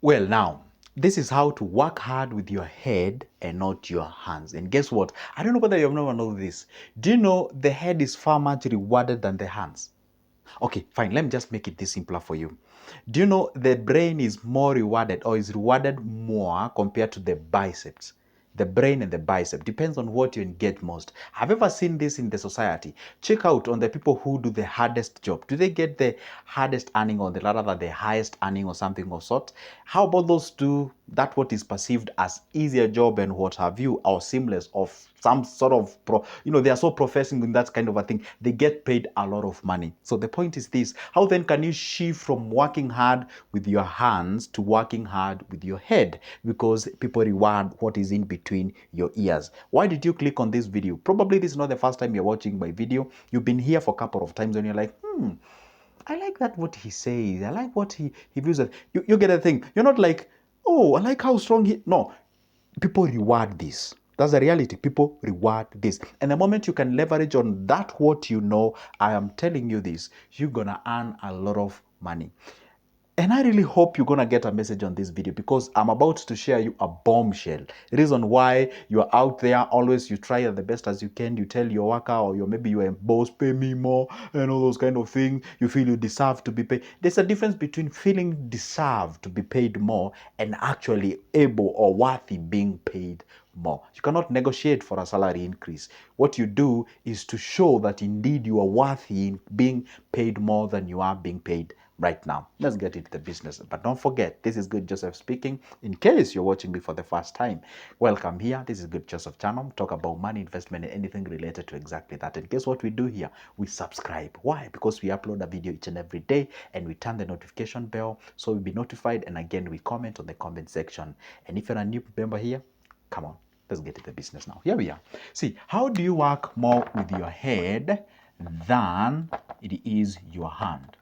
Well, now, this is how to work hard with your head and not your hands. And guess what? I don't know whether you've never known this. Do you know the head is far much rewarded than the hands? Okay, fine. Let me just make it this simpler for you. Do you know the brain is more rewarded or is rewarded more compared to the biceps? The brain and the bicep depends on what you engage most. Have you ever seen this in the society? Check out on the people who do the hardest job. Do they get the hardest earning or the rather the highest earning or something of sort? How about those do that what is perceived as easier job and what have you, or seamless of some sort of they are so professing in that kind of a thing, they get paid a lot of money. So the point is this: how then can you shift from working hard with your hands to working hard with your head? Because people reward what is in between your ears. Why did you click on this video? Probably this is not the first time you're watching my video. You've been here for a couple of times and you're like, I like that what he says. I like what he views it. You get a thing. You're not like, oh, I like how strong he. No, people reward this. That's the reality. People reward this. And the moment you can leverage on that what you know, I am telling you this, you're gonna earn a lot of money. And I really hope you're going to get a message on this video because I'm about to share you a bombshell. The reason why you're out there, always you try the best as you can. You tell your worker or maybe your boss, pay me more and all those kind of things. You feel you deserve to be paid. There's a difference between feeling deserved to be paid more and actually able or worthy being paid more. You cannot negotiate for a salary increase. What you do is to show that indeed you are worthy in being paid more than you are being paid right now. Let's get into the business. But don't forget, this is Good Joseph speaking. In case you're watching me for the first time, welcome here. This is Good Joseph channel. Talk about money, investment, and anything related to exactly that. And guess what we do here? We subscribe. Why? Because we upload a video each and every day and we turn the notification bell so we'll be notified. And again, we comment on the comment section. And if you're a new member here, come on. Let's get to the business now. Here we are. See, how do you work more with your head than it is your hand?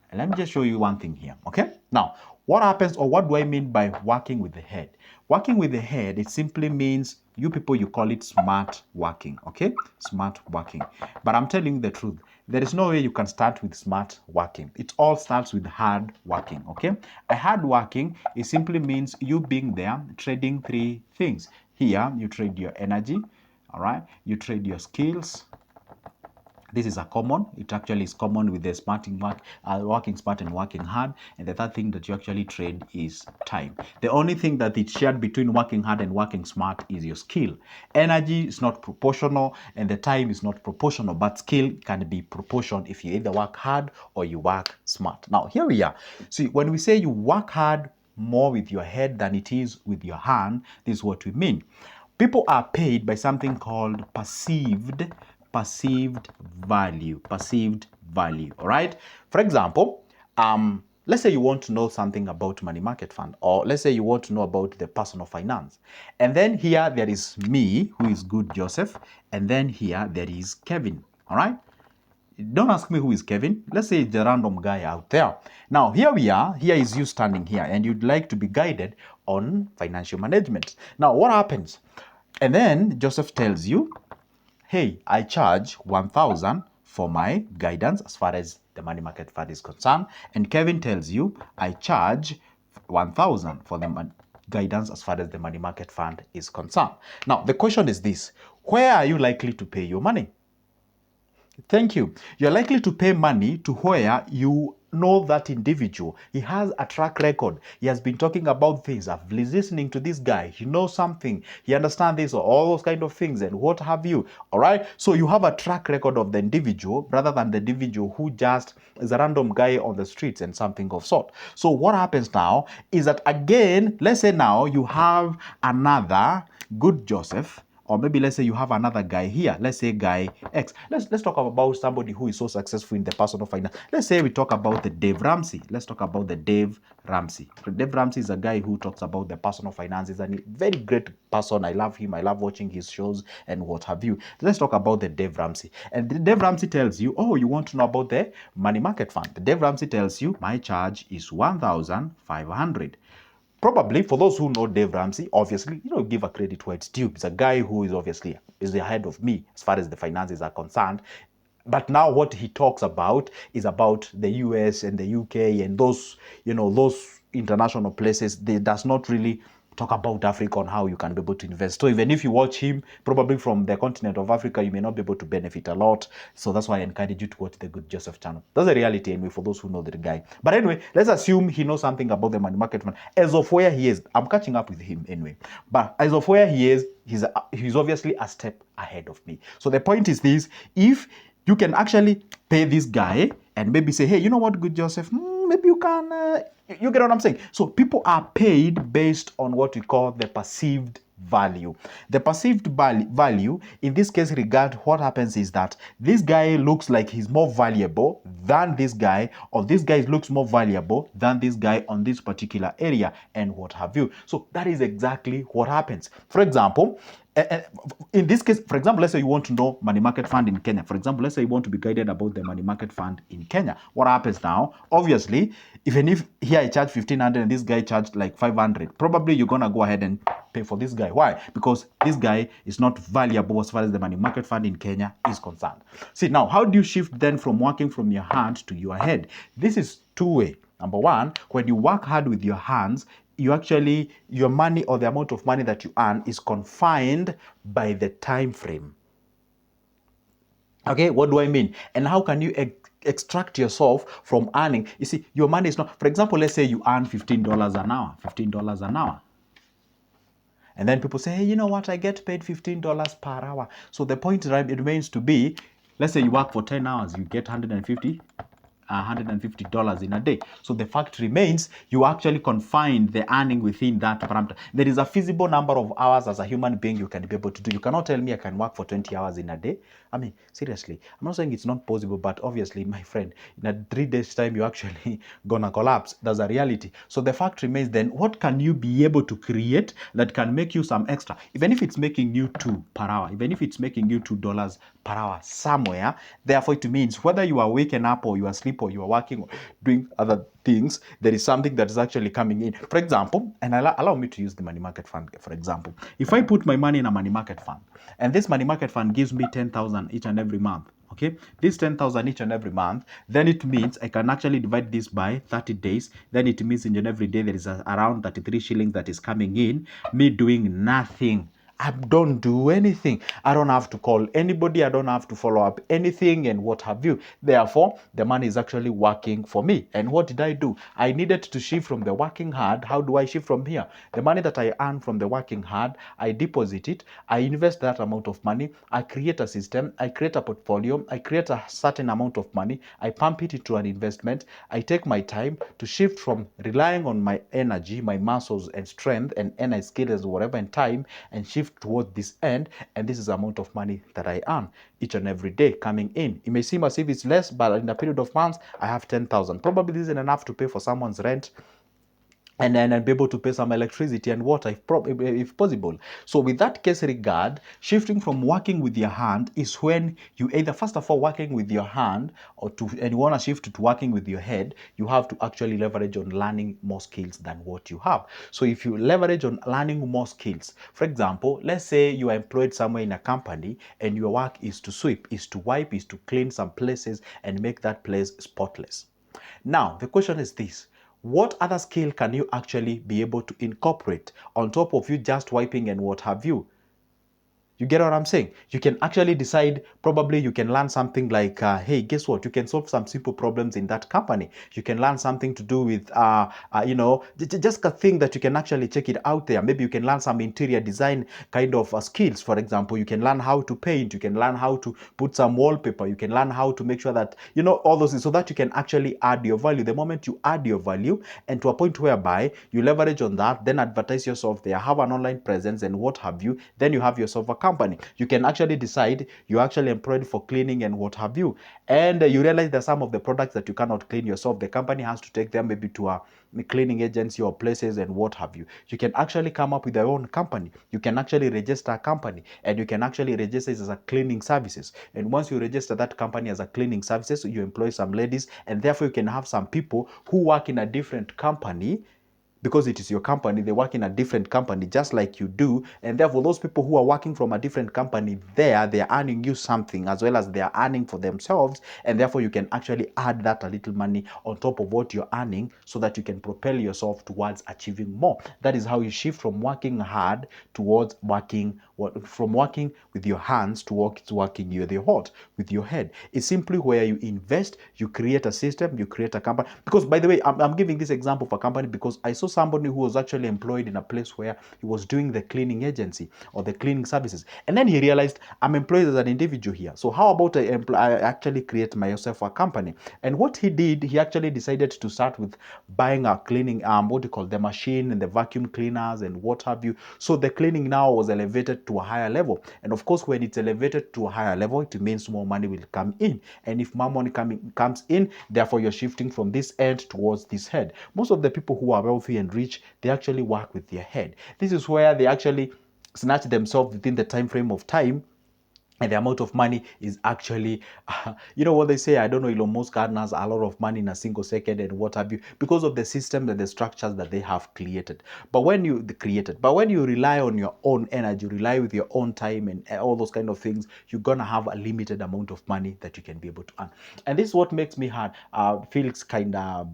And let me just show you one thing here, okay? Now, what happens or what do I mean by working with the head? Working with the head, it simply means you people, you call it smart working, okay? Smart working. But I'm telling you the truth. There is no way you can start with smart working. It all starts with hard working, okay? A hard working, it simply means you being there, trading three things. Here, you trade your energy, all right? You trade your skills. This is a common. It actually is common with the working smart and working hard. And the third thing that you actually trade is time. The only thing that it's shared between working hard and working smart is your skill. Energy is not proportional and the time is not proportional, but skill can be proportional if you either work hard or you work smart. Now, here we are. See, when we say you work hard more with your head than it is with your hand, this is what we mean. People are paid by something called perceived value. Perceived value. All right. For example, let's say you want to know something about money market fund, or let's say you want to know about the personal finance. And then here there is me, who is Good Joseph, and then here there is Kevin. All right. Don't ask me who is Kevin. Let's say it's a random guy out there. Now, here we are. Here is you standing here, and you'd like to be guided on financial management. Now, what happens? And then Joseph tells you, hey, I charge 1,000 for my guidance as far as the money market fund is concerned. And Kevin tells you, I charge 1,000 for the guidance as far as the money market fund is concerned. Now, the question is this: where are you likely to pay your money? Thank you. You're likely to pay money to where you know that individual. He has a track record. He has been talking about things. I've been listening to this guy. He knows something. He understands this or all those kind of things and what have you. All right. So you have a track record of the individual rather than the individual who just is a random guy on the streets and something of sort. So what happens now is that, again, let's say now you have another Good Joseph. Or maybe let's say you have another guy here. Let's say guy X. Let's talk about somebody who is so successful in the personal finance. Let's say we talk about the Dave Ramsey. Let's talk about the Dave Ramsey. Dave Ramsey is a guy who talks about the personal finances and a very great person. I love him. I love watching his shows and what have you. Let's talk about the Dave Ramsey. And the Dave Ramsey tells you, oh, you want to know about the money market fund. The Dave Ramsey tells you, my charge is 1,500. Probably, for those who know Dave Ramsey, obviously, give a credit where it's due. He's a guy who is obviously ahead of me as far as the finances are concerned. But now what he talks about is about the US and the UK and those international places, they does not really talk about Africa on how you can be able to invest. So even if you watch him, probably from the continent of Africa, you may not be able to benefit a lot. So that's why I encourage you to watch the Good Joseph channel. That's the reality anyway for those who know the guy. But anyway, let's assume he knows something about the money market fund. As of where he is, I'm catching up with him anyway. But as of where he is, he's obviously a step ahead of me. So the point is this: if you can actually pay this guy and maybe say, hey, you know what, Good Joseph, maybe you can, you get what I'm saying? So people are paid based on what we call the perceived value. The perceived value, in this case regard, what happens is that this guy looks like he's more valuable than this guy, or this guy looks more valuable than this guy on this particular area, and what have you. So that is exactly what happens. For example, in this case, for example, let's say you want to know money market fund in Kenya. For example, let's say you want to be guided about the money market fund in Kenya. What happens now? Obviously, even if here I charge 1,500 and this guy charged like 500, probably you're gonna go ahead and pay for this guy. Why? Because this guy is not valuable as far as the money market fund in Kenya is concerned. See, now, how do you shift then from working from your hand to your head? This is two-way. Number one, when you work hard with your hands, your money or the amount of money that you earn is confined by the time frame. Okay, what do I mean? And how can you extract yourself from earning? You see, your money is not, for example, let's say you earn $15 an hour, $15 an hour. And then people say, hey, you know what, I get paid $15 per hour. So the point remains to be, let's say you work for 10 hours, you get $150 in a day. So the fact remains, you actually confine the earning within that parameter. There is a feasible number of hours as a human being you can be able to do. You cannot tell me I can work for 20 hours in a day. I mean, seriously, I'm not saying it's not possible, but obviously, my friend, in a 3 days time, you're actually gonna collapse. That's a reality. So the fact remains then, what can you be able to create that can make you some extra? Even if it's making you $2 per hour, even if it's making you $2 per hour somewhere, therefore it means whether you are waking up or you are asleep or you are working or doing other things, there is something that is actually coming in. For example, and allow me to use the money market fund, for example. If I put my money in a money market fund, and this money market fund gives me 10,000 each and every month, okay, this 10,000 each and every month, then it means I can actually divide this by 30 days. Then it means in every day there is around 33 shillings that is coming in, me doing nothing. I don't do anything. I don't have to call anybody. I don't have to follow up anything and what have you. Therefore, the money is actually working for me. And what did I do? I needed to shift from the working hard. How do I shift from here? The money that I earn from the working hard, I deposit it. I invest that amount of money. I create a system. I create a portfolio. I create a certain amount of money. I pump it into an investment. I take my time to shift from relying on my energy, my muscles and strength and energy skills, whatever, and time, and shift towards this end. And this is the amount of money that I earn each and every day coming in. It may seem as if it's less, but in a period of months, I have 10,000. Probably this isn't enough to pay for someone's rent, and then be able to pay some electricity and water if possible. So with that case regard, shifting from working with your hand is when you either, first of all, working with your hand, and you want to shift to working with your head, you have to actually leverage on learning more skills than what you have. So if you leverage on learning more skills, for example, let's say you are employed somewhere in a company and your work is to sweep, is to wipe, is to clean some places and make that place spotless. Now, the question is this: what other skill can you actually be able to incorporate on top of you just wiping and what have you? You get what I'm saying? You can actually decide, probably you can learn something like, hey, guess what? You can solve some simple problems in that company. You can learn something to do with, just a thing that you can actually check it out there. Maybe you can learn some interior design kind of skills. For example, you can learn how to paint. You can learn how to put some wallpaper. You can learn how to make sure that, all those things, so that you can actually add your value. The moment you add your value, and to a point whereby you leverage on that, then advertise yourself there, have an online presence and what have you, then you have yourself a company. You can actually decide you're actually employed for cleaning and what have you, and you realize that some of the products that you cannot clean yourself, the company has to take them maybe to a cleaning agency or places and what have you. You can actually come up with your own company. You can actually register a company, and you can actually register it as a cleaning services. And once you register that company as a cleaning services, you employ some ladies, and therefore you can have some people who work in a different company because it is your company. They work in a different company just like you do, and therefore those people who are working from a different company they are earning you something as well as they are earning for themselves, and therefore you can actually add that a little money on top of what you're earning so that you can propel yourself towards achieving more. That is how you shift from working hard towards working with your hands towards working with your heart, with your head. It's simply where you invest, you create a system, you create a company. Because by the way, I'm giving this example of a company because I saw somebody who was actually employed in a place where he was doing the cleaning agency or the cleaning services, and then he realized, I'm employed as an individual here, so how about I actually create myself a company? And what he did, he actually decided to start with buying a cleaning what do you call the machine and the vacuum cleaners and what have you. So the cleaning now was elevated to a higher level, and of course when it's elevated to a higher level, it means more money will come in, and if more money comes in, therefore you're shifting from this end towards this head. Most of the people who are wealthy and rich, they actually work with their head. This is where they actually snatch themselves within the time frame of time, and the amount of money is actually, you know what they say, I don't know, Elon Musk has a lot of money in a single second and what have you, because of the system and the structures that they have created. But when you rely on your own energy, rely with your own time and all those kind of things, you're gonna have a limited amount of money that you can be able to earn. And this is what makes me feels kind of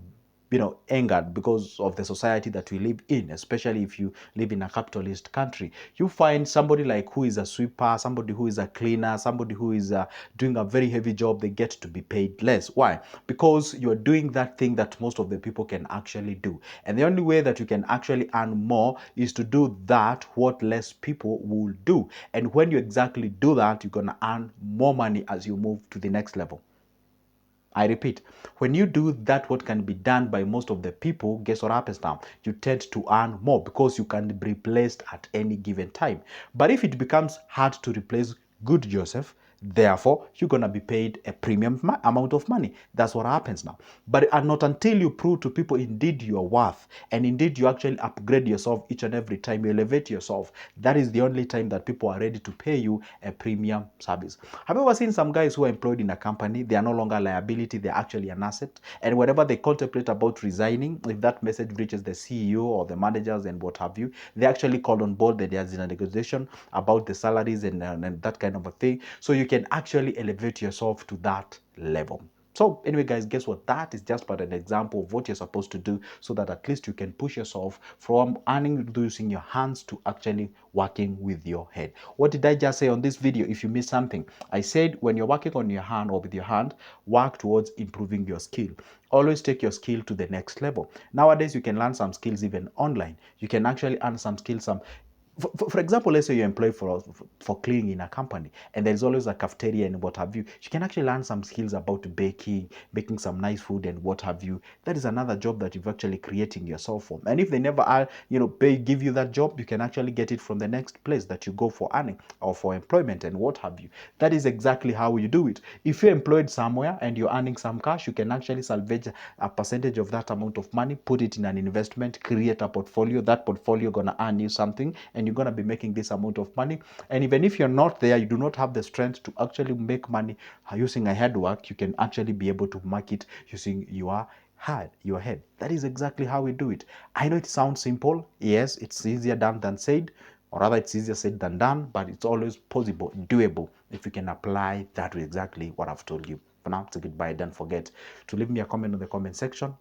angered because of the society that we live in, especially if you live in a capitalist country. You find somebody like who is a sweeper, somebody who is a cleaner, somebody who is doing a very heavy job, they get to be paid less. Why? Because you're doing that thing that most of the people can actually do. And the only way that you can actually earn more is to do that what less people will do. And when you exactly do that, you're going to earn more money as you move to the next level. I repeat, when you do that what can be done by most of the people, guess what happens now? You tend to earn more because you can be replaced at any given time. But if it becomes hard to replace good Joseph, therefore you're going to be paid a premium amount of money. That's what happens now. But not until you prove to people indeed your worth, and indeed you actually upgrade yourself each and every time, you elevate yourself, that is the only time that people are ready to pay you a premium service. Have you ever seen some guys who are employed in a company, they are no longer a liability, they're actually an asset, and whenever they contemplate about resigning, if that message reaches the CEO or the managers and what have you, they actually call on board that there's a negotiation about the salaries and that kind of a thing, so you can actually elevate yourself to that level. So anyway, guys, guess what? That is just but an example of what you're supposed to do so that at least you can push yourself from earning using your hands to actually working with your head. What did I just say on this video? If you missed something, I said when you're working on your hand or with your hand, work towards improving your skill. Always take your skill to the next level. Nowadays, you can learn some skills even online. You can actually earn some skills, for example, let's say you're employed for cleaning in a company, and there's always a cafeteria and what have you. You can actually learn some skills about baking some nice food and what have you. That is another job that you've actually creating yourself for. And if they never are, give you that job, you can actually get it from the next place that you go for earning or for employment and what have you. That is exactly how you do it. If you're employed somewhere and you're earning some cash, you can actually salvage a percentage of that amount of money, put it in an investment, create a portfolio. That portfolio gonna earn you something, and you're gonna be making this amount of money. And even if you're not there, you do not have the strength to actually make money using a head work, you can actually be able to make it using your head. That is exactly how we do it. I know it sounds simple. Yes, it's easier done than said, or rather it's easier said than done, but it's always possible, doable, if you can apply that to exactly what I've told you. For now, it's a goodbye. Don't forget to leave me a comment in the comment section.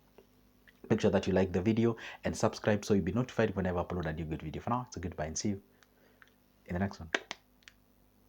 Make sure that you like the video and subscribe so you'll be notified whenever I upload a new good video. For now, it's a goodbye and see you in the next one.